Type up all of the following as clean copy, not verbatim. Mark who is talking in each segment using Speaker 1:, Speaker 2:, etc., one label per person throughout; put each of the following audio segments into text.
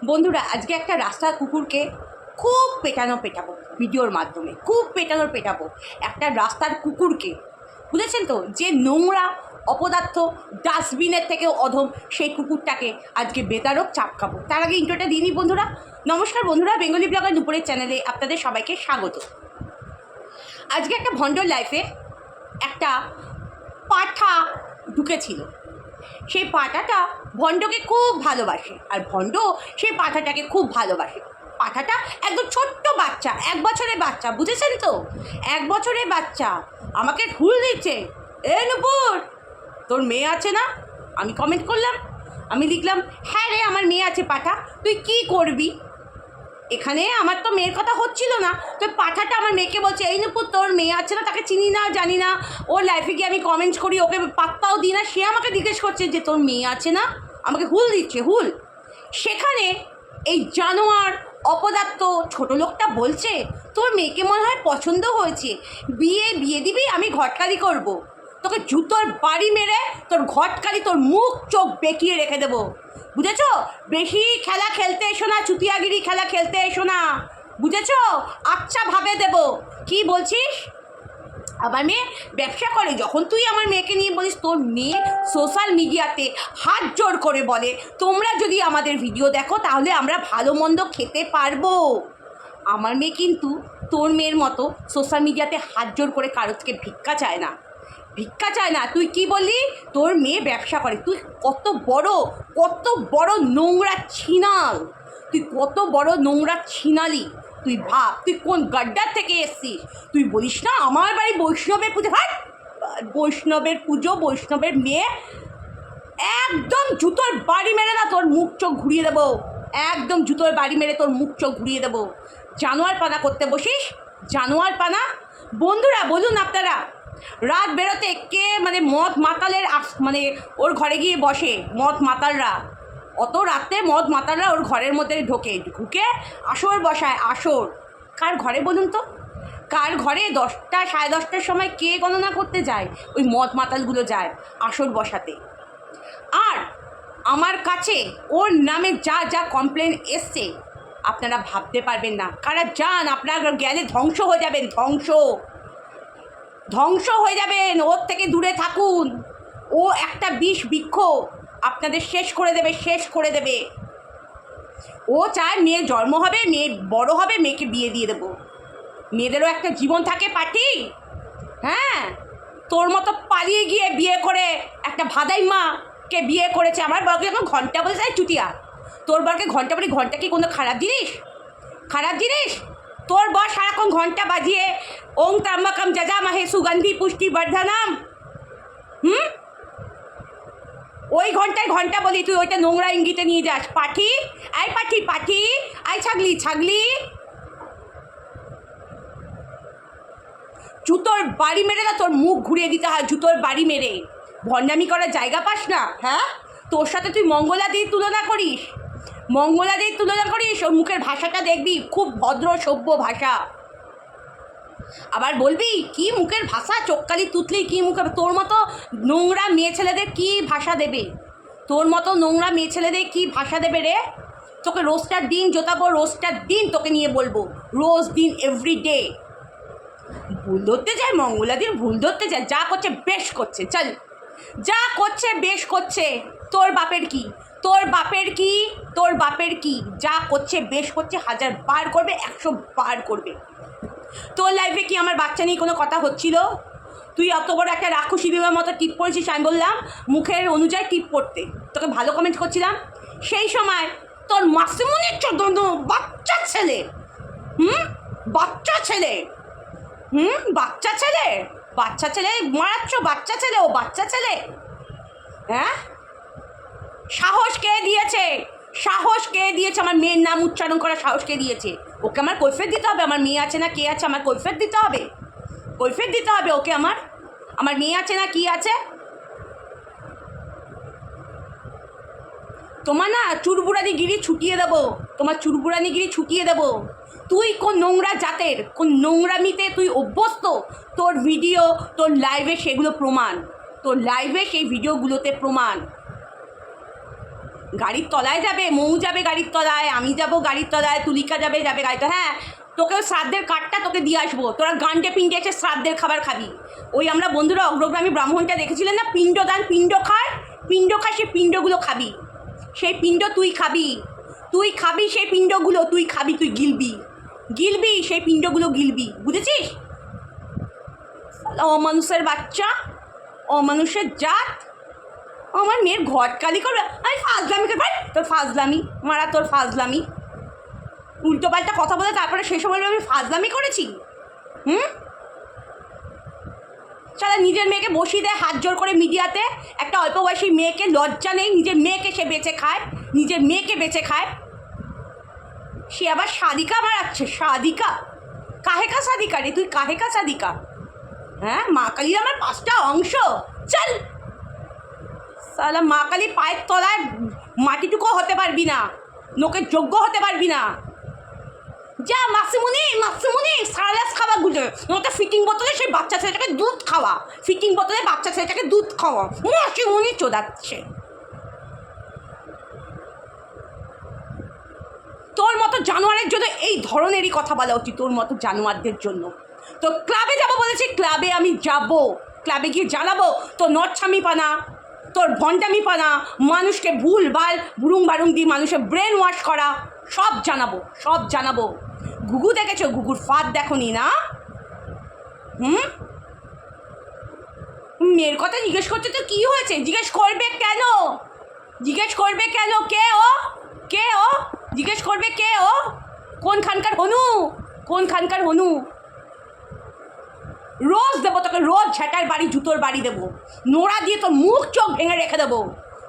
Speaker 1: বন্ধুরা আজকে একটা রাস্তার কুকুরকে খুব পেটাবো ভিডিওর মাধ্যমে, খুব পেটাবো একটা রাস্তার কুকুরকে। বুঝেছেন তো, যে নোংরা অপদার্থ ডাস্টবিনের থেকেও অধম সেই কুকুরটাকে আজকে বেতারক চাপকাবো। তার আগে ইন্ট্রোটা দিইনি বন্ধুরা। নমস্কার বন্ধুরা, বেঙ্গলি ব্লগার দুপুরের চ্যানেলে আপনাদের সবাইকে স্বাগত। আজকে একটা ভণ্ডর লাইফে একটা পাঠা ঢুকেছিল। সেই পাঠাটা ভণ্ডকে খুব ভালোবাসে আর ভণ্ড সেই পাঠাটাকে খুব ভালোবাসে। পাঠাটা একদম ছোট্ট বাচ্চা, 1 বছরের বাচ্চা, বুঝেছেন তো, 1 বছরের বাচ্চা আমাকে ঢুল দিচ্ছে, এ নূপুর তোর মেয়ে আছে না? আমি কমেন্ট করলাম, আমি লিখলাম, হ্যাঁ রে আমার মেয়ে আছে পাঠা, তুই কি করবি? এখানে আমার তো মেয়ের কথা হচ্ছিল না, তো পাঠাটা আমার মেয়েকে বলছে, এই নূপুর তোর মেয়ে আছে না? তাকে চিনি না, জানি না, ওর লাইফে গিয়ে আমি কমেন্ট করি, ওকে পাত্তাও দিই না, সে আমাকে জিজ্ঞেস করছে যে তোর মেয়ে আছে না, আমাকে হুল দিচ্ছে, হুল। সেখানে এই জানোয়ার অপদার্থ ছোট লোকটা বলছে, তোর মেয়েকে মনে হয় পছন্দ হয়েছে, বিয়ে দিবি, আমি ঘটকালি করব। তোকে জুতোর বাড়ি মেরে তোর ঘটকালি, তোর মুখ চোখ বেঁকিয়ে রেখে দেবো, বুঝেছ? বেশি খেলা খেলতে এসো না, চুতিয়াগিরি খেলা খেলতে এসো না, বুঝেছ? আচ্ছা ভাবে দেবো। কি বলছিস? আমার মেয়ে ব্যবসা করে, যখন তুই আমার মেয়েকে নিয়ে বলিস, তোর মেয়ে সোশ্যাল মিডিয়াতে হাত জোর করে বলে, তোমরা যদি আমাদের ভিডিও দেখো তাহলে আমরা ভালো মন্দ খেতে পারবো। আমার মেয়ে কিন্তু তোর মেয়ের মতো সোশ্যাল মিডিয়াতে হাত জোর করে কারোর থেকে ভিক্ষা চায় না, ভিক্ষা চায় না। তুই কি বললি? তোর মেয়ে ব্যবসা করে। তুই কত বড় নোংরা ছিনাল, তুই কত বড় নোংরা ছিনালি। তুই ভাব, তুই কোন গাড্ডার থেকে এসছিস। তুই বলিস না আমার বাড়ি বৈষ্ণবের পুজো, হাট বৈষ্ণবের পুজো, বৈষ্ণবের মেয়ে, একদম জুতোর বাড়ি মেরে না তোর মুখ চোখ ঘুরিয়ে দেবো, একদম জুতোর বাড়ি মেরে তোর মুখ চোখ ঘুরিয়ে দেবো। জানোয়ার পানা করতে বসিস, জানোয়ার পানা। বন্ধুরা বলুন আপনারা, রাত বেরোতে কে মদ মাতালের ওর ঘরে গিয়ে বসে? মদ মাতালরা অত রাতে মদ মাতালরা ওর ঘরের মধ্যে ঢুকে আসর বসায়। আসর কার ঘরে বলুন তো? কার ঘরে 10টা 10:30টার সময় কে গণনা করতে যায়? ওই মদ মাতালগুলো যায় আসর বসাতে। আর আমার কাছে ওর নামে যা যা কমপ্লেন এসছে আপনারা ভাবতে পারবেন না। কারা যান, আপনার জ্ঞানে ধ্বংস হয়ে যাবেন, ধ্বংস হয়ে যাবেন। ওর থেকে দূরে থাকুন। ও একটা বিষ বৃক্ষ, আপনাদের শেষ করে দেবে। ও চায় মেয়ে জন্ম হবে, মেয়ে বড় হবে, মেয়েকে বিয়ে দিয়ে দেবো। মেয়েদেরও একটা জীবন থাকে পাটি। হ্যাঁ, তোর মতো পালিয়ে গিয়ে বিয়ে করে একটা ভাদাই মাকে বিয়ে করেছে। আমার বরকে যখন ঘন্টা বলে যায় চুটিয়া, তোর বরকে ঘন্টা বলি, ঘন্টা কি কোনো খারাপ জিনিস? খারাপ জিনিস? তোর বর সারাক্ষণ ঘন্টা বাজিয়ে ওং ত্র্যম্বকম যজামহে সুগন্ধি পুষ্টি বর্ধনম, ওই ঘন্টা বলি, তুই ওইটা নোংরা ইঙ্গিতে নিয়ে যাস। পাঠি, আই পাঠি, আই ছাগলি, জুতোর বাড়ি মেরে না তোর মুখ ঘুরিয়ে দিতে হয়, জুতোর বাড়ি মেরে। ভণ্ডামি করার জায়গা পাস না? হ্যাঁ, তোর সাথে তুই মঙ্গলাদির তুলনা করিস, ওর মুখের ভাষাটা দেখবি, খুব ভদ্র সভ্য ভাষা। আবার বলবি কি মুখের ভাষা, চোখকালি তুতলি, কি মুখে? তোর মতো নোংরা মেয়ে ছেলেদের কি ভাষা দেবে? কি ভাষা দেবে রে? তোকে রোজটার দিন জোতাবো, রোজটার দিন তোকে নিয়ে বলবো, রোজ দিন এভরিডে। ভুল ধরতে যায় মঙ্গলাদির, ভুল ধরতে যায়, যা করছে বেশ করছে, চল যা করছে বেশ করছে। তোর বাপের কি যা করছে বেশ করছে, 1000 বার করবে, 100 বার করবে। তোর লাইফে কি আমার বাচ্চা নিয়ে কোনো কথা হচ্ছিল? তুই অত বড় একটা রাক্ষসী বিমার মতো টিপ পড়েছিস। আমি বললাম মুখের অনুযায়ী টিপ পড়তে, তোকে ভালো কমেন্ট করছিলাম। সেই সময় তোর মাসিমনির চোদ্দ বাচ্চা ছেলে, বাচ্চা ছেলে মারাচ্ছ, বাচ্চা ছেলে। হ্যাঁ, সাহস কে দিয়েছে আমার মেয়ের নাম উচ্চারণ করার সাহস কে দিয়েছে? ওকে আমার কৈফিয়ত দিতে হবে। আমার মেয়ে আছে না কে আছে, আমার কৈফিয়ত দিতে হবে ওকে। আমার মেয়ে আছে না কি আছে? তোমার না চুরবুরানিগিরি ছুটিয়ে দেবো। তুই কোন নোংরা জাতের, কোন নোংরামিতে তুই অভ্যস্ত? তোর ভিডিও, তোর লাইভে সেগুলো প্রমাণ, তোর লাইভে সেই ভিডিওগুলোতে প্রমাণ। গাড়ির তলায় যাবে, মৌ যাবে গাড়ির তলায়, আমি যাব গাড়ির তলায়, তুলিকা যাবে গাড়িতে। হ্যাঁ, তোকেও শ্রাদ্ধের কার্ডটা তোকে দিয়ে আসবো, তোরা গান্ডে পিন্ডে এসে শ্রাদ্ধের খাবার খাবি। ওই আমরা বন্ধুরা অগ্রগামী ব্রাহ্মণটা দেখেছিলেন না, পিণ্ডদান, পিণ্ড খায় সেই পিণ্ডগুলো খাবি, সেই পিণ্ড তুই খাবি সেই পিণ্ডগুলো তুই খাবি, তুই গিলবি সেই পিণ্ডগুলো গিলবি, বুঝেছিস? অমানুষের বাচ্চা, অমানুষের জাত, আমার মেয়ের ঘটকালি করবে। আমি ফাজলামি করে ভাই, তোর ফাজলামি মারা, তোর ফাজলামি, উল্টো পাল্টা কথা বলে তারপরে সেই সময় আমি ফাজলামি করেছি। সারা নিজের মেয়েকে বসিয়ে দেয় হাত জোর করে মিডিয়াতে, একটা অল্প বয়সী মেয়েকে লজ্জা নেই, নিজের মেয়েকে সে বেঁচে খায়, নিজের মেয়েকে বেঁচে খায়। সে আবার সাদিকা মারাচ্ছে, সাদিকা, কাহেকা সাদিকা রে তুই, কাহেকা সাদিকা? হ্যাঁ, মা কালীর আমার 5টা অংশ, চল সালা, মা কালী পায়ের তলায় মাটিটুকু হতে পারবি না, লোকের যোগ্য হতে পারবি না। যা মাসিমুনি সারালাস খাওয়া গুলো, ওটা ফিটিং বোতলে সেই বাচ্চা ছেলেটাকে দুধ খাওয়া, ফিটিং বোতলে বাচ্চা ছেলেটাকে দুধ খাওয়া, মাসিমুনি চোদাচ্ছে। তোর মতো জানোয়ারের জন্য এই ধরনেরই কথা বলা উচিত, তোর মতো জানোয়ারদের জন্য। তো ক্লাবে যাবো বলেছি, ক্লাবে আমি যাব, ক্লাবে গিয়ে জ্বালাবো তোর নচ্ছামি পানা, তোর ভণ্ডামি পানা, মানুষকে ভুলভাল বুড়ুং বাড়ুং দিয়ে মানুষের ব্রেন ওয়াশ করা, সব জানাবো। ঘুঘু দেখেছো? ঘুঘুর ফাঁদ দেখোনি না? মেয়ের কথা জিজ্ঞেস করছো তো কি হয়েছে? জিজ্ঞেস করবে কেন? কে ও জিজ্ঞেস করবে কে ও? কোনখানকার হনু? রোজ দেবো তোকে, রোজ ঝাঁটার বাড়ি, জুতোর বাড়ি দেবো, নোড়া দিয়ে তোর মুখ চোখ ভেঙে রেখে দেবো,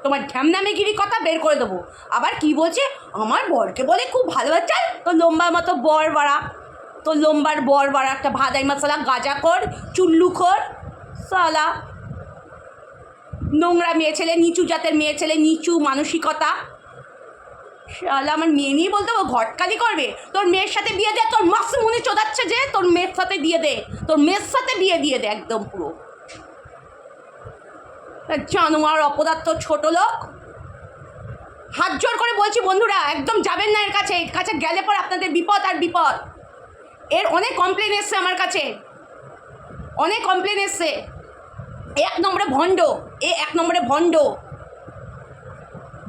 Speaker 1: তোমার ঢ্যামনামিগিরি কথা বের করে দেবো। আবার কি বলছে, আমার বরকে বলে খুব ভালোবাসা, তোর লম্বার মতো বর বাড়া, একটা ভাদাই মশলা গাঁজা কর, চুল্লু খোর সালা, নোংরা মেয়ে ছেলে, নিচু জাতের মেয়ে ছেলে, নিচু মানসিকতা শালা। আমার মেয়ে নিয়ে বলতে ও ঘটকালি করবে? তোর মেয়ের সাথে বিয়ে দে, তোর মাসিমুনি চোদাচ্ছে যে, তোর মেয়ের সাথে দিয়ে দে, তোর মেয়ের সাথে বিয়ে দিয়ে দে একদম পুরো জানোয়ার, অপদার্থ, ছোট লোক। হাত জোর করে বলছি বন্ধুরা, একদম যাবেন না এর কাছে গেলে পর আপনাদের বিপদ আর বিপদ। এর অনেক কমপ্লেন এসছে আমার কাছে, অনেক কমপ্লেন এসছে। এক নম্বরে ভণ্ড,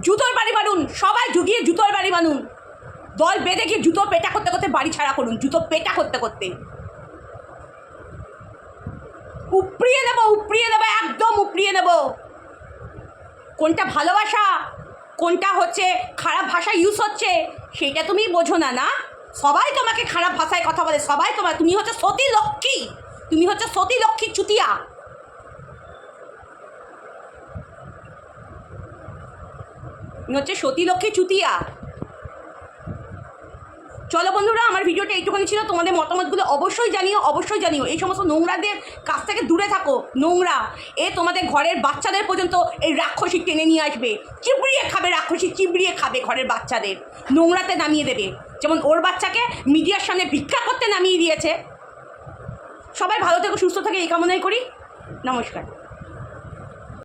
Speaker 1: জুতোর বাড়ি বানুন, সবাই গিয়ে জুতোর বাড়ি বানুন, দল বেঁধে গিয়ে জুতো পেটা করতে বাড়ি ছাড়া করুন, জুতো পেটা করতে উপড়িয়ে দেবো, একদম উপড়িয়ে দেবো। কোনটা ভালোবাসা, কোনটা হচ্ছে খারাপ ভাষা ইউজ হচ্ছে, সেটা তুমি বোঝো না? সবাই তোমাকে খারাপ ভাষায় কথা বলে, তুমি হচ্ছে সতী লক্ষ্মী চুতিয়া। হচ্ছে সতী লক্ষ্মী চুতিয়া। চলো বন্ধুরা, আমার ভিডিওটা এইটুখানি ছিল। তোমাদের মতামতগুলো অবশ্যই জানিও। এই সমস্ত নোংরাদের কাছ থেকে দূরে থাকো। নোংরা তোমাদের ঘরের বাচ্চাদের পর্যন্ত এই রাক্ষসী টেনে নিয়ে আসবে, চিবড়িয়ে খাবে ঘরের বাচ্চাদের, নোংরাতে নামিয়ে দেবে। যেমন ওর বাচ্চাকে মিডিয়ার সামনে ভিক্ষা করতে নামিয়ে দিয়েছে। সবাই ভালো থেকো, সুস্থ থাকে এই কামনাই করি। নমস্কার।